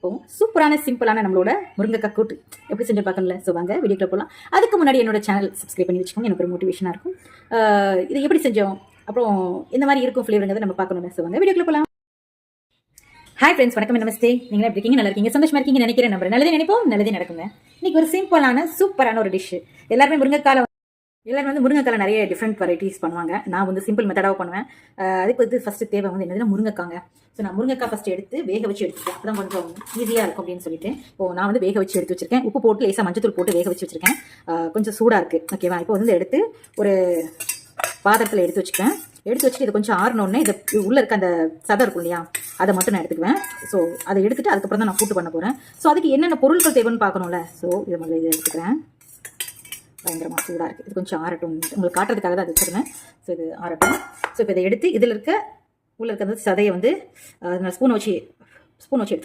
இப்போவும் சூப்பரான சிம்பிளான நம்மளோட முருங்கைக்காய் கூட்டு எப்படி செஞ்சு பார்க்கல. ஸோ வாங்க வீடியோக்குள்ள போகலாம். அதுக்கு முன்னாடி என்னோட சேனல் சப்ஸ்கிரைப் பண்ணி வச்சுக்கோங்க, எனக்கு ஒரு மோட்டிவேஷனாக இருக்கும். இது எப்படி செஞ்சோம், அப்புறம் இந்த மாதிரி இருக்கும் ஃப்ளேவருங்கிறத நம்ம பார்க்கணும்ல. ஸோ வாங்க வீடியோக்குள்ள போகலாம். ஹாய் ஃப்ரெண்ட்ஸ், வணக்கம், நமஸ்தே. நீங்கள் எப்படி இருக்கீங்க? நல்லா இருக்கீங்க, சந்தோஷமா இருக்கீங்கன்னு நினைக்கிறேன். நம்ம நல்லதே நினைப்போம், நல்லதே நடக்குங்க. இன்னைக்கு ஒரு சிம்பிளான சூப்பரான ஒரு டிஷ். எல்லாருமே எல்லாரும் வந்து முருங்கைக்கால நிறைய டிஃப்ரெண்ட் வெரைட்டிஸ் பண்ணுவாங்க. நான் வந்து சிம்பிள் மெத்தடாக பண்ணுவேன். அதுக்கு வந்து ஃபஸ்ட்டு தேவை வந்து என்னதுன்னா முருங்கைக்காங்க. ஸோ நான் முருங்கைக்காய் ஃபஸ்ட்டு எடுத்து வேக வச்சு எடுத்துக்கிறேன். அப்போ தான் கொஞ்சம் ஈஸியாக இருக்கும் அப்படின்னு சொல்லிட்டு நான் வந்து வேக வச்சு எடுத்து வச்சிருக்கேன். உப்பு போட்டு லேசாக மஞ்சத்தூள் போட்டு வேக வச்சு வச்சிருக்கேன். கொஞ்சம் சூடாக இருக்குது. ஓகேவா? இப்போ வந்து எடுத்து ஒரு பாத்திரத்தில் எடுத்து வச்சுக்கிறேன். எடுத்து வச்சுட்டு இது கொஞ்சம் ஆறணுன்னே இது உள்ளே இருக்க அந்த சதை இருக்கும் இல்லையா, அதை மட்டும் நான் எடுத்துக்குவேன். ஸோ அதை எடுத்துட்டு அதுக்கப்புறம் தான் நான் கூட்டு பண்ண போகிறேன். ஸோ அதுக்கு என்னென்ன பொருட்கள் தேவைன்னு பார்க்கணும்ல. ஸோ இதை முதல்ல இதை எடுத்துக்கிறேன். பயங்கரமாக சூடாக இருக்குது. இது கொஞ்சம் ஆறட்டும், உங்களுக்கு காட்டுறதுக்காக தான் அது வச்சுருந்தேன். ஸோ இது ஆறட்டும். ஸோ இப்போ இதை எடுத்து இதில் இருக்க உள்ள இருக்க சதையை வந்து ஸ்பூன் வச்சு எடுத்து